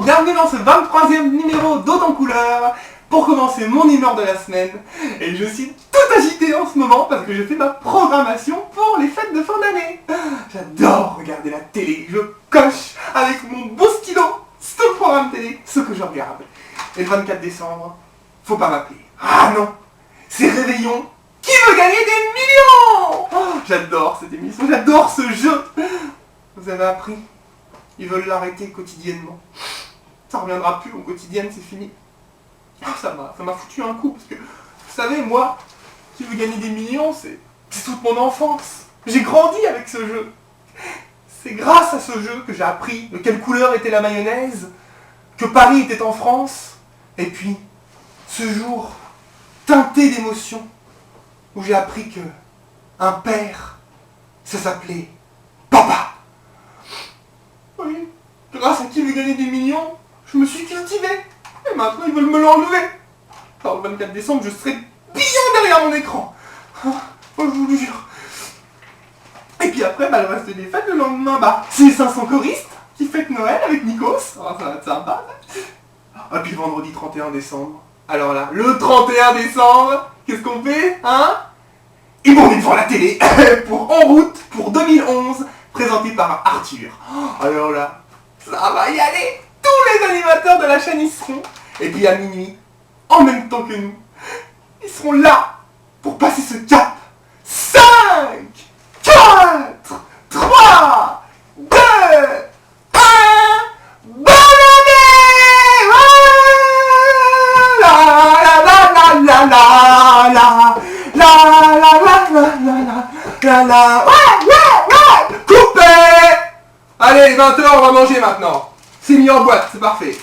bienvenue dans ce 23e numéro d'Aude en couleur pour commencer mon humeur de la semaine. Et je suis tout agité en ce moment parce que je fais ma programmation pour les fêtes de fin d'année. J'adore regarder la télé, je coche avec mon beau stylo sur le programme télé ce que je regarde. Et le 24 décembre, faut pas m'appeler. Ah non, c'est Réveillon. Qui veut gagner des millions? J'adore cette émission, j'adore ce jeu. Vous avez appris? Ils veulent l'arrêter quotidiennement. Ça reviendra plus au quotidien, c'est fini. Ça m'a foutu un coup, parce que, vous savez, moi, qui veut gagner des millions, c'est toute mon enfance. J'ai grandi avec ce jeu. C'est grâce à ce jeu que j'ai appris de quelle couleur était la mayonnaise, que Paris était en France, et puis, ce jour teinté d'émotion, où j'ai appris que un père, ça s'appelait papa. Oui, grâce à qui veut gagner des millions, je me suis cultivé. Et maintenant, ils veulent me l'enlever. Alors, le 24 décembre, je serai bien derrière mon écran. Je vous le jure. Et puis après, le reste des fêtes, le lendemain, c'est les 500 choristes qui fêtent Noël avec Nikos. Ça va être sympa. Et puis vendredi 31 décembre. Alors là, le 31 décembre, qu'est-ce qu'on fait, hein? Et bon, on est devant la télé pour En route pour 2011, présenté par Arthur. Alors là, ça va y aller. Tous les animateurs de la chaîne y seront. Et puis à minuit, en même temps que nous, ils seront là pour passer ce cap. 5, 4, 3, 2, 1, bonne année! La la la la la la la. Ouais, coupé. Allez, 20h, on va manger maintenant. C'est mis en boîte, c'est parfait.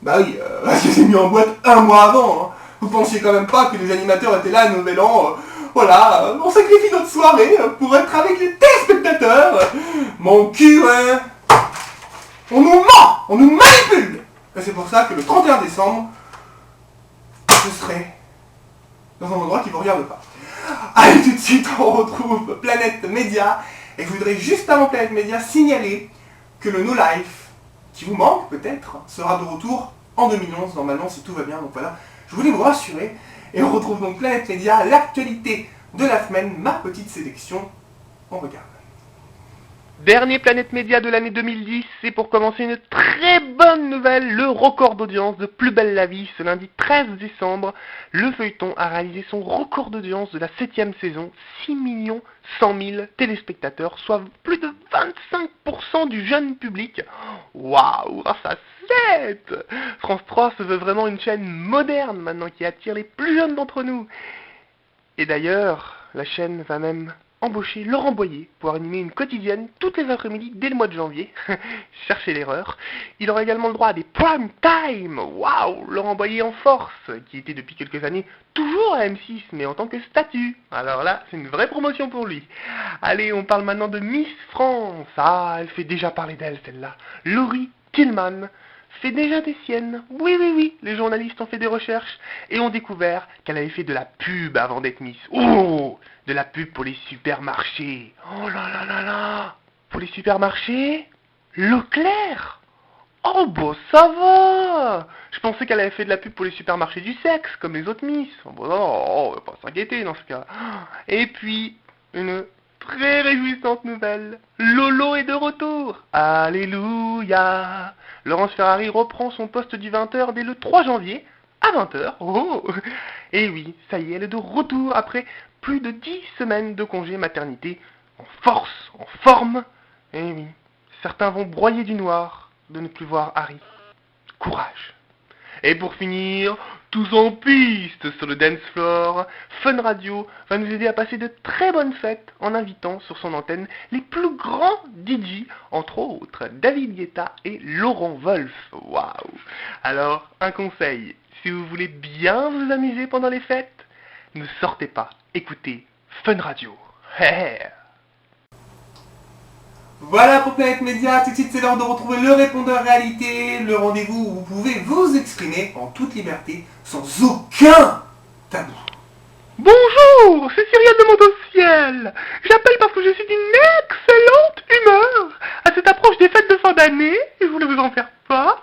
Bah oui, parce que c'est mis en boîte un mois avant. Hein. Vous pensiez quand même pas que les animateurs étaient là à Nouvel An. Voilà, on sacrifie notre soirée pour être avec les téléspectateurs. Mon cul, hein. On nous ment, on nous manipule. Et c'est pour ça que le 31 décembre, je serai dans un endroit qui ne vous regarde pas. Allez, tout de suite, on retrouve Planète Média. Et je voudrais juste avant Planète Média signaler que le No Life, qui vous manque peut-être, sera de retour en 2011, normalement, si tout va bien. Donc voilà, je voulais vous rassurer. Et on retrouve donc Planète Média, l'actualité de la semaine, ma petite sélection. On regarde. Dernier Planète Média de l'année 2010, et pour commencer une très bonne nouvelle, le record d'audience de Plus belle la vie, ce lundi 13 décembre, le feuilleton a réalisé son record d'audience de la 7e saison, 6 100 000 téléspectateurs, soit plus de 25% du jeune public. Waouh, ça c'est! France 3 se veut vraiment une chaîne moderne maintenant qui attire les plus jeunes d'entre nous. Et d'ailleurs, la chaîne va même embaucher Laurent Boyer pour animer une quotidienne toutes les après-midi dès le mois de janvier. Cherchez l'erreur. Il aura également le droit à des prime time. Waouh, Laurent Boyer en force, qui était depuis quelques années toujours à M6, mais en tant que statut. Alors là, c'est une vraie promotion pour lui. Allez, on parle maintenant de Miss France. Ah, elle fait déjà parler d'elle, celle-là. Laurie Tillman fait déjà des siennes. Oui, les journalistes ont fait des recherches et ont découvert qu'elle avait fait de la pub avant d'être Miss. Oh, de la pub pour les supermarchés. Oh là. Pour les supermarchés? Leclerc? Oh, bon, ça va. Je pensais qu'elle avait fait de la pub pour les supermarchés du sexe, comme les autres Miss. Oh, bon, non, on va pas s'inquiéter dans ce cas. Et puis, une très réjouissante nouvelle. Lolo est de retour. Alléluia. Laurence Ferrari reprend son poste du 20h dès le 3 janvier à 20h. Oh. Et oui, ça y est, elle est de retour après plus de 10 semaines de congé maternité. En force, en forme. Et oui, certains vont broyer du noir de ne plus voir Harry. Courage. Et pour finir, tous en piste sur le dance floor, Fun Radio va nous aider à passer de très bonnes fêtes en invitant sur son antenne les plus grands DJ, entre autres David Guetta et Laurent Wolf. Waouh! Alors, un conseil, si vous voulez bien vous amuser pendant les fêtes, ne sortez pas, écoutez Fun Radio. Voilà pour Planète Média, tout de suite c'est l'heure de retrouver le répondeur réalité, le rendez-vous où vous pouvez vous exprimer en toute liberté, sans aucun tabou. Bonjour, c'est Cyrielle de Montociel. J'appelle parce que je suis d'une excellente humeur à cette approche des fêtes de fin d'année, et je voulais vous en faire part.